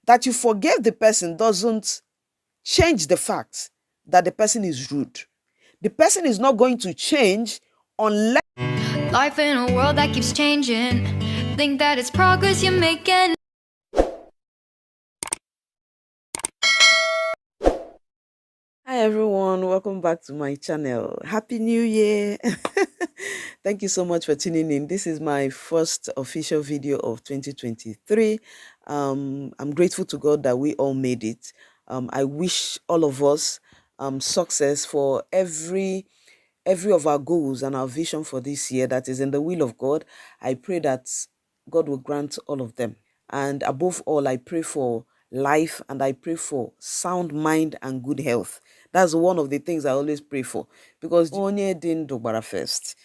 That you forgave the person doesn't change the fact that the person is rude. The person is not going to change unless Life in a world that keeps changing. Think that it's progress you're making. Hi everyone, welcome back to my channel. Happy New Year. Thank you so much for tuning in. This is my first official video of 2023. I'm grateful to God that we all made it. I wish all of us success for every of our goals and our vision for this year that is in the will of God. I pray that God will grant all of them. And above all, I pray for life and I pray for sound mind and good health. That's one of the things I always pray for, because onye din dogbara first.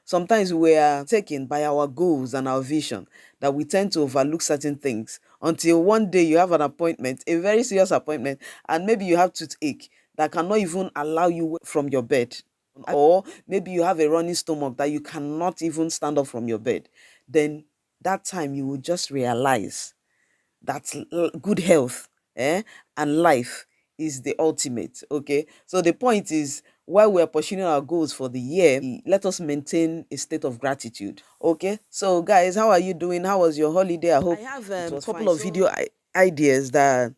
Sometimes we are taken by our goals and our vision that we tend to overlook certain things until one day you have an appointment, a very serious appointment, and maybe you have toothache that cannot even allow you from your bed, or maybe you have a running stomach that you cannot even stand up from your bed. Then that time you will just realize that good health and life is the ultimate. Okay, so the point is, while we're pursuing our goals for the year, let us maintain a state of gratitude. Okay, so guys, how are you doing? How was your holiday? I hope I have a couple of video ideas that,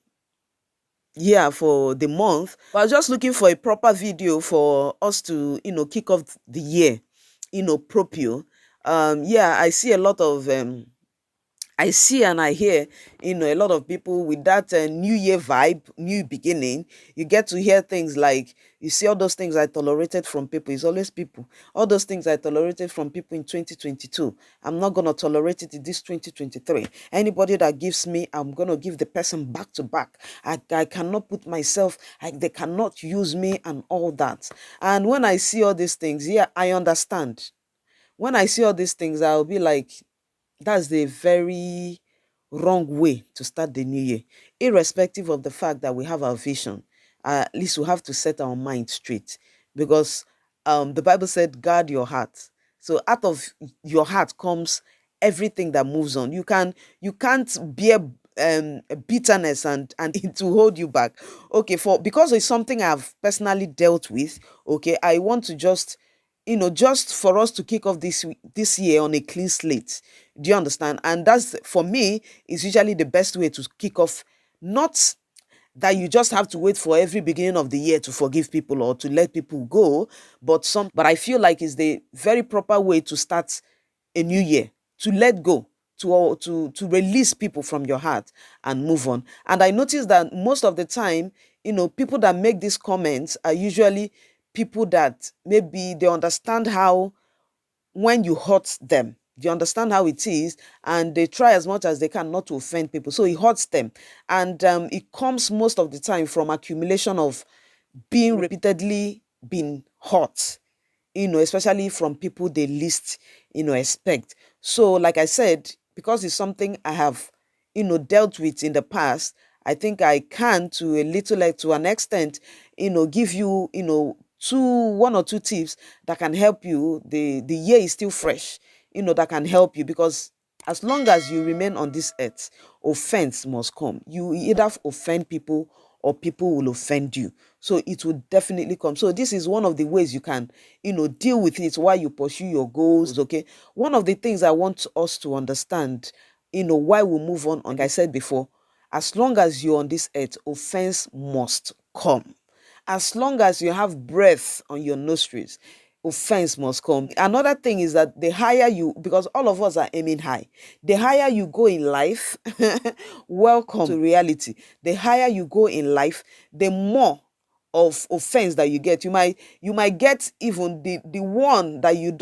yeah, for the month. But I was just looking for a proper video for us to kick off the year proprio. Yeah, I see a lot of I see and I hear, a lot of people with that new year vibe, new beginning. You get to hear things like, you see all those things I tolerated from people. It's always people. All those things I tolerated from people in 2022. I'm not going to tolerate it in this 2023. Anybody that gives me, I'm going to give the person back to back. I cannot put myself, they cannot use me and all that. And when I see all these things, yeah, I understand. When I see all these things, I'll be like, that's the very wrong way to start the new year. Irrespective of the fact that we have our vision, at least we have to set our mind straight, because the Bible said, guard your heart. So out of your heart comes everything that moves on. You can't bear bitterness and it will hold you back. Okay, because it's something I've personally dealt with. Okay, I want to just for us to kick off this year on a clean slate. Do you understand? And that's, for me, is usually the best way to kick off. Not that you just have to wait for every beginning of the year to forgive people or to let people go, but I feel like it's the very proper way to start a new year, to let go, to release people from your heart and move on. And I noticed that most of the time, people that make these comments are usually people that maybe they understand how, when you hurt them, they understand how it is, and they try as much as they can not to offend people, so it hurts them. And it comes most of the time from accumulation of being repeatedly been hurt, especially from people they least expect. So like I said, because it's something I have dealt with in the past, I think I can, to a little, like to an extent, give you one or two tips that can help you. The year is still fresh, that can help you, because as long as you remain on this earth, offense must come. You either offend people or people will offend you. So it will definitely come. So this is one of the ways you can, deal with it while you pursue your goals. Okay. One of the things I want us to understand, why we move on, like I said before, as long as you're on this earth, offense must come. As long as you have breath on your nostrils, offense must come. Another thing is that the higher you, because all of us are aiming high, the higher you go in life, welcome to reality. The higher you go in life, the more of offense that you get. You might get even the one that you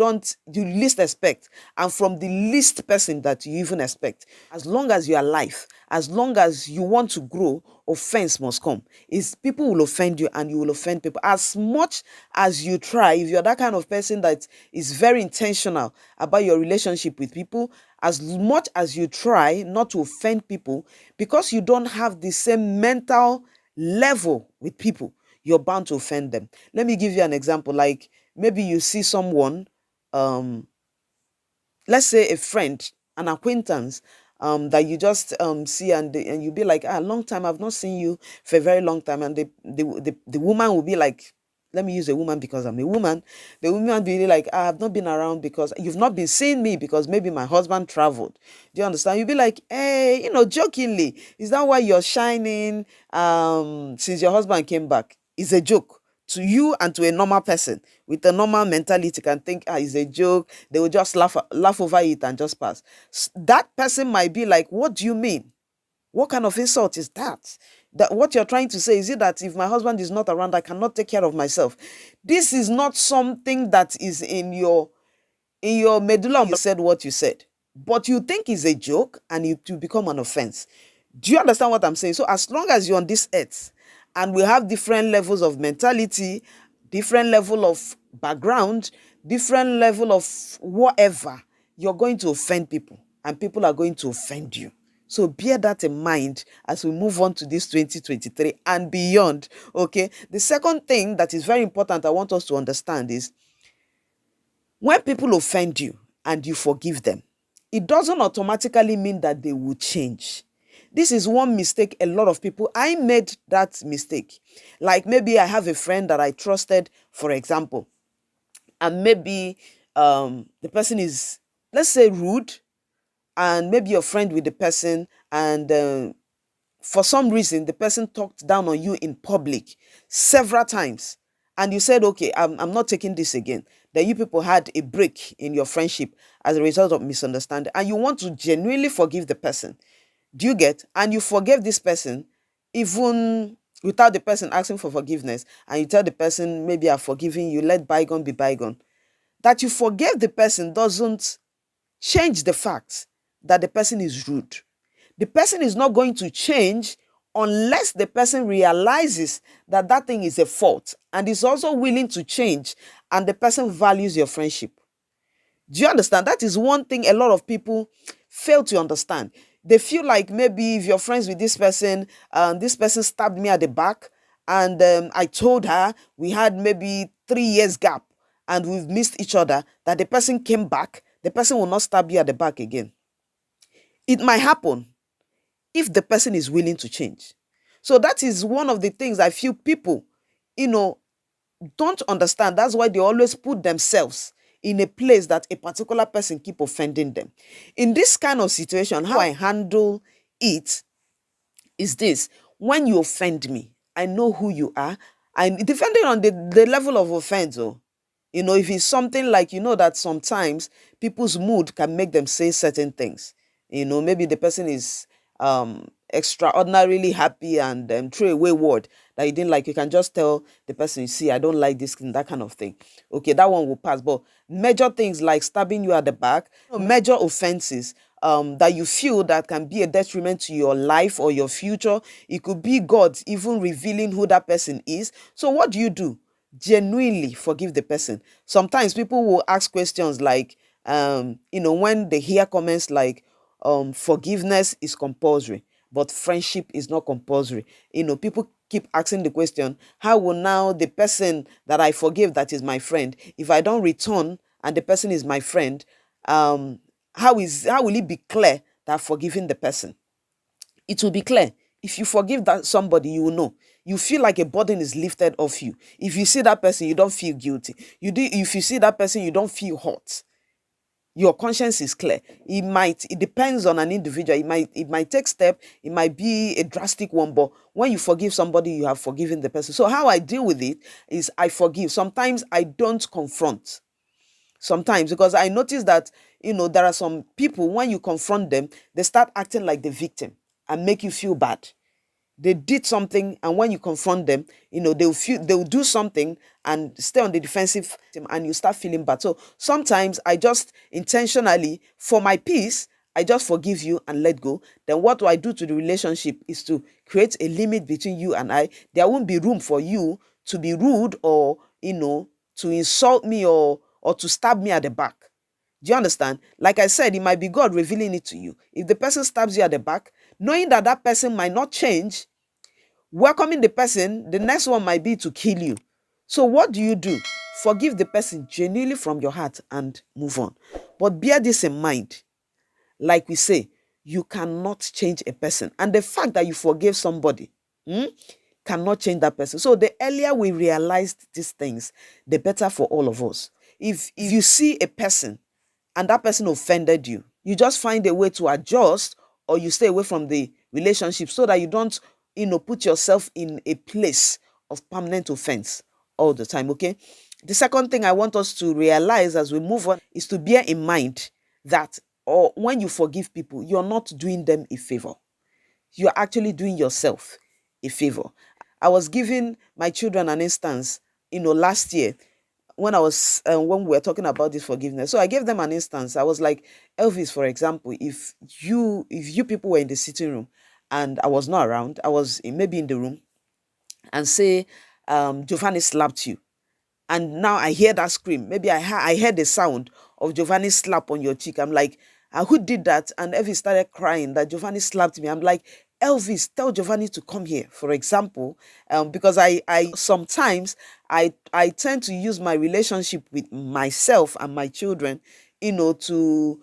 least expect, and from the least person that you even expect. As long as you're alive, as long as you want to grow, offense must come. Is people will offend you and you will offend people. As much as you try, if you're that kind of person that is very intentional about your relationship with people, as much as you try not to offend people, because you don't have the same mental level with people, you're bound to offend them. Let me give you an example. Like, maybe you see someone, let's say a friend, an acquaintance, that you just see, and you be like, long time, I've not seen you for a very long time. And the woman will be like, let me use a woman because I'm a woman. The woman be like, I've not been around because you've not been seeing me because maybe my husband traveled. Do you understand? You'll be like, hey, jokingly, is that why you're shining since your husband came back? It's a joke to you and to a normal person with a normal mentality can think, it's a joke. They will just laugh over it and just pass. That person might be like, what do you mean? What kind of insult is that? That what you're trying to say, is it that if my husband is not around, I cannot take care of myself? This is not something that is in your medulla. You said what you said, but you think it's a joke and it will become an offense. Do you understand what I'm saying? So as long as you're on this earth and we have different levels of mentality, different level of background, different level of whatever, you're going to offend people and people are going to offend you. So bear that in mind as we move on to this 2023 and beyond. Okay. The second thing that is very important I want us to understand is when people offend you and you forgive them, it doesn't automatically mean that they will change. This is one mistake a lot of people, I made that mistake. Like maybe I have a friend that I trusted, for example, and maybe the person is, let's say, rude, and maybe you're friend with the person, and for some reason the person talked down on you in public several times, and you said, okay, I'm not taking this again. Then you people had a break in your friendship as a result of misunderstanding, and you want to genuinely forgive the person. Do you get? And you forgive this person even without the person asking for forgiveness, and you tell the person, maybe I've forgiven you, let bygone be bygone. That you forgive the person doesn't change the fact that the person is rude. The person is not going to change unless the person realizes that that thing is a fault and is also willing to change, and the person values your friendship. Do you understand? That is one thing a lot of people fail to understand. They feel like maybe if you're friends with this person stabbed me at the back, and I told her we had maybe 3 years gap and we've missed each other, that the person came back, the person will not stab you at the back again. It might happen if the person is willing to change. So that is one of the things I feel people, you know, don't understand. That's why they always put themselves in a place that a particular person keep offending them. In this kind of situation, how I handle it is this: when you offend me, I know who you are. And depending on the level of offense, if it's something like, that sometimes people's mood can make them say certain things. Maybe the person is extraordinarily happy and throw away word that you didn't like. You can just tell the person, you see, I don't like this thing, that kind of thing. Okay, that one will pass. But major things like stabbing you at the back, major offenses that you feel that can be a detriment to your life or your future, it could be God even revealing who that person is. So what do? Genuinely forgive the person. Sometimes people will ask questions like, when they hear comments like, forgiveness is compulsory, but friendship is not compulsory. People keep asking the question, how will now the person that I forgive, that is my friend, if I don't return and the person is my friend, how will it be clear that I've forgiven the person? It will be clear. If you forgive that somebody, you will know. You feel like a burden is lifted off you. If you see that person, you don't feel guilty. If you see that person, you don't feel hurt. Your conscience is clear. It depends on an individual. It might take step. It might be a drastic one, but when you forgive somebody, you have forgiven the person. So how I deal with it is I forgive. Sometimes I don't confront. Sometimes, because I notice that, there are some people, when you confront them, they start acting like the victim and make you feel bad. They did something, and when you confront them, they'll do something and stay on the defensive, and you start feeling bad. So sometimes I just intentionally, for my peace, I just forgive you and let go. Then what do I do to the relationship is to create a limit between you and I. There won't be room for you to be rude or, to insult me or to stab me at the back. Do you understand? Like I said, it might be God revealing it to you. If the person stabs you at the back, knowing that that person might not change, welcoming the person, the next one might be to kill you. So what do? Forgive the person genuinely from your heart and move on. But bear this in mind. Like we say, you cannot change a person. And the fact that you forgave somebody, hmm, cannot change that person. So the earlier we realized these things, the better for all of us. If you see a person and that person offended you, you just find a way to adjust, or you stay away from the relationship so that you don't, put yourself in a place of permanent offense all the time. Okay. The second thing I want us to realize as we move on is to bear in mind that, or when you forgive people, you're not doing them a favor. You're actually doing yourself a favor. I was giving my children an instance, last year when when we were talking about this forgiveness. So I gave them an instance. I was like, Elvis, for example, if you people were in the sitting room and I was not around, I was maybe in the room, and say Giovanni slapped you, and now I hear that scream. Maybe I heard the sound of Giovanni slap on your cheek. I'm like, who did that? And Elvis started crying that Giovanni slapped me. I'm like, Elvis, tell Giovanni to come here, for example, because I sometimes I tend to use my relationship with myself and my children, to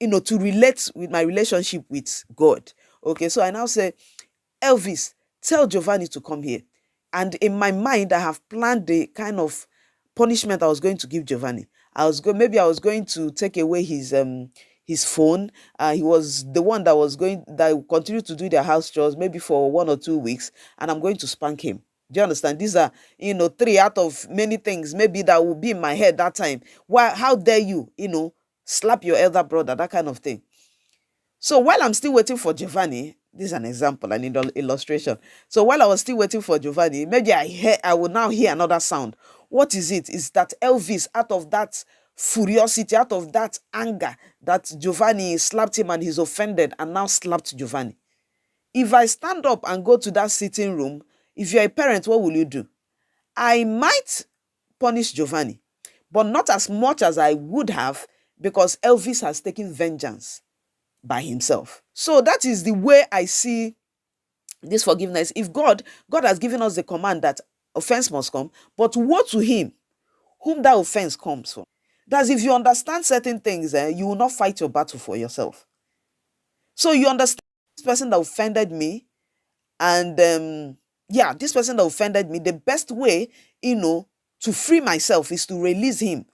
to relate with my relationship with God. Okay, so I now say, Elvis, tell Giovanni to come here. And in my mind, I have planned the kind of punishment I was going to give Giovanni. Maybe I was going to take away his phone. He was the one that would continue to do their house chores maybe for 1 or 2 weeks, and I'm going to spank him. Do you understand? These are, three out of many things maybe that will be in my head that time. Why? How dare you, slap your elder brother? That kind of thing. So while I'm still waiting for Giovanni, this is an example, an illustration. So while I was still waiting for Giovanni, maybe I will now hear another sound. What is it? Is that Elvis, out of that furiosity, out of that anger, that Giovanni slapped him and he's offended and now slapped Giovanni. If I stand up and go to that sitting room, if you're a parent, what will you do? I might punish Giovanni, but not as much as I would have, because Elvis has taken vengeance by himself. So that is the way I see this forgiveness. If God has given us the command that offense must come, but woe to him whom that offense comes from. That's if you understand certain things, you will not fight your battle for yourself. So you understand this person that offended me, and this person that offended me, the best way, to free myself is to release him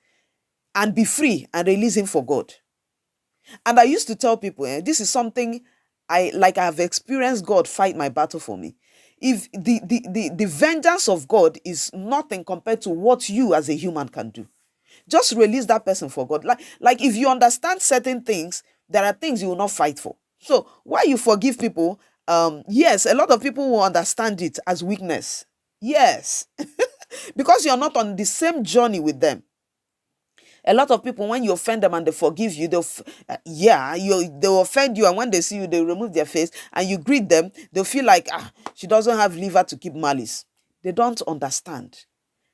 and be free and release him for God. And I used to tell people, this is something I have experienced God fight my battle for me. If the vengeance of God is nothing compared to what you as a human can do. Just release that person for God. Like if you understand certain things, there are things you will not fight for. So why you forgive people, yes, a lot of people will understand it as weakness. Yes. Because you're not on the same journey with them. A lot of people, when you offend them and they forgive you, they'll offend you, and when they see you, they remove their face, and you greet them, they'll feel like, she doesn't have liver to keep malice. They don't understand.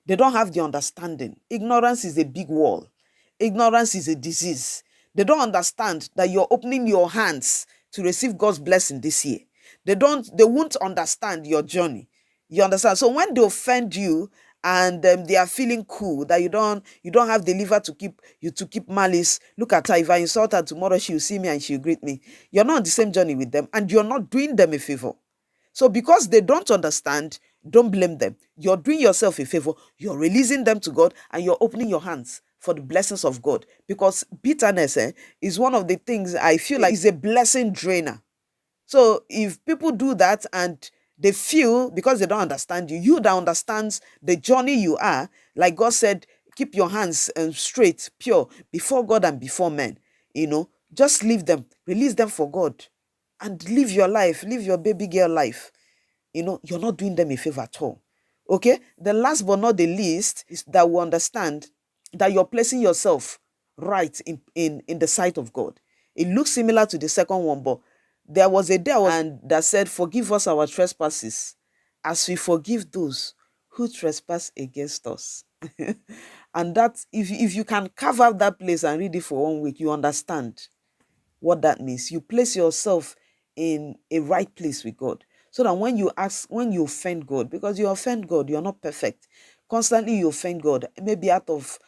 They don't have the understanding. Ignorance is a big wall. Ignorance is a disease. They don't understand that you're opening your hands to receive God's blessing this year. They won't understand your journey. You understand? So when they offend you, and they are feeling cool that you don't have the liver to keep malice. Look at her. If I insult her tomorrow, she'll see me and she'll greet me. You're not on the same journey with them, and you're not doing them a favor. So because they don't understand, don't blame them. You're doing yourself a favor. You're releasing them to God, and you're opening your hands for the blessings of God. Because bitterness is one of the things I feel like is a blessing drainer. So if people do that and they feel, because they don't understand you that understands the journey you are, like God said, keep your hands straight, pure, before God and before men. Just leave them, release them for God, and live your life, live your baby girl life. You're not doing them a favor at all. Okay? The last but not the least is that we understand that you're placing yourself right in the sight of God. It looks similar to the second one, but there was a day and that said, forgive us our trespasses as we forgive those who trespass against us. And that, if you can carve out that place and read it for 1 week, you understand what that means. You place yourself in a right place with God. So that when you offend God, because you offend God, you're not perfect. Constantly you offend God, maybe out of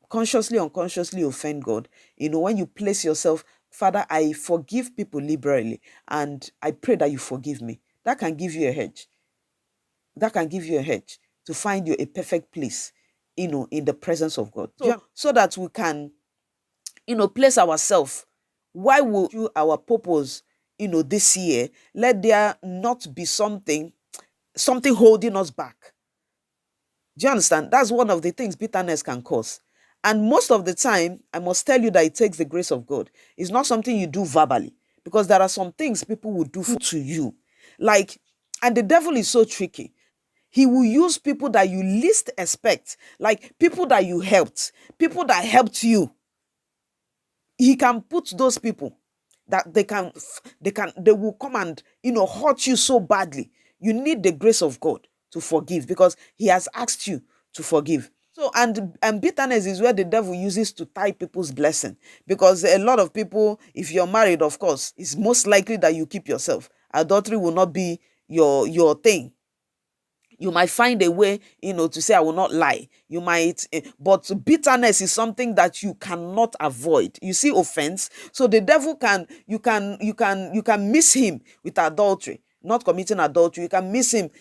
consciously, unconsciously offend God. When you place yourself Father, I forgive people liberally, and I pray that you forgive me. That can give you a hedge. That can give you a hedge to find you a perfect place, in the presence of God. So that we can, place ourselves. Why would you our purpose, this year? Let there not be something holding us back. Do you understand? That's one of the things bitterness can cause. And most of the time, I must tell you that it takes the grace of God. It's not something you do verbally, because there are some things people will do to you. Like, and the devil is so tricky. He will use people that you least expect, like people that you helped, people that helped you. He can put those people that they will come and hurt you so badly. You need the grace of God to forgive, because he has asked you to forgive. So, and bitterness is where the devil uses to tie people's blessing, because a lot of people, if you're married, of course, it's most likely that you keep yourself. Adultery will not be your thing. You might find a way, to say, I will not lie. You might, but bitterness is something that you cannot avoid. You see offense. So the devil you can miss him with adultery, not committing adultery. You can miss him,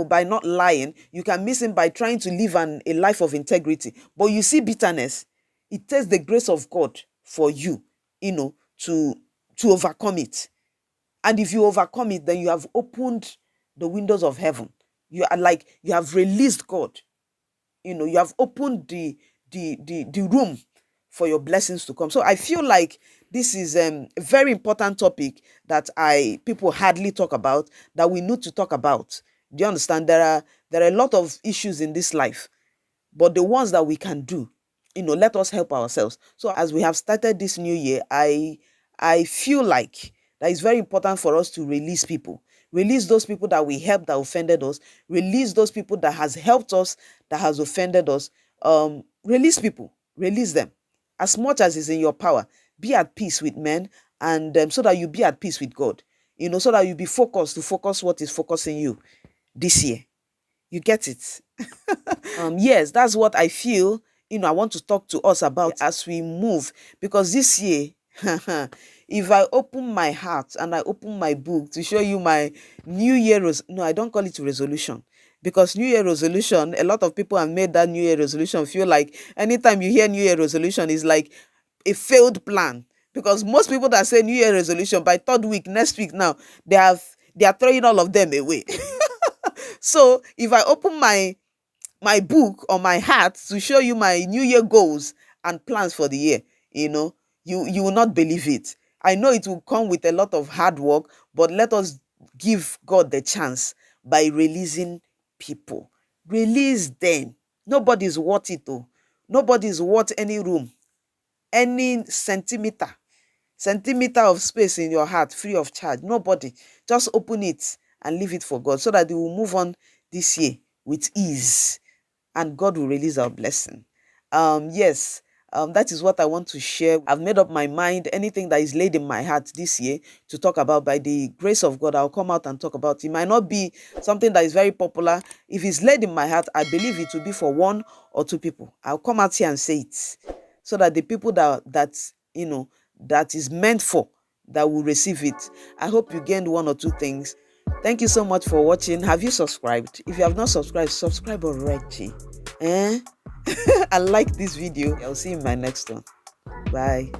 by not lying. You can miss him by trying to live a life of integrity. But you see bitterness, it takes the grace of God for you, to overcome it. And if you overcome it, then you have opened the windows of heaven. You have released God. You have opened the room for your blessings to come. So I feel like this is a very important topic that people hardly talk about, that we need to talk about. Do you understand? There are a lot of issues in this life, but the ones that we can do, let us help ourselves. So as we have started this new year, I feel like that it's very important for us to release people. Release those people that we helped that offended us. Release those people that has helped us that has offended us. Release people. Release them. As much as is in your power. Be at peace with men, and so that you be at peace with God. So that you be focused to focus what is focusing you this year. You get it? Yes, that's what I feel, I want to talk to us about as we move. Because this year, if I open my heart and I open my book to show you my New Year, no, I don't call it resolution. Because New Year resolution, a lot of people have made that New Year resolution feel like anytime you hear New Year resolution, is like a failed plan. Because most people that say New Year resolution, by third week, next week now, they are throwing all of them away. So if I open my book or my heart to show you my New Year goals and plans for the year, you will not believe it. I know it will come with a lot of hard work, but let us give God the chance by releasing people. Release them. Nobody's worth it though. Nobody's worth any room, any centimeter of space in your heart free of charge. Nobody. Just open it and leave it for God, so that they will move on this year with ease, and God will release our blessing. Yes, that is what I want to share. I've made up my mind. Anything that is laid in my heart this year to talk about, by the grace of God, I'll come out and talk about. It might not be something that is very popular. If it's laid in my heart, I believe it will be for one or two people. I'll come out here and say it, so that the people that is meant for, that will receive it. I hope you gained one or two things. Thank you so much for watching. Have you subscribed? If you have not subscribed, subscribe already. I like this video. I'll see you in my next one. Bye.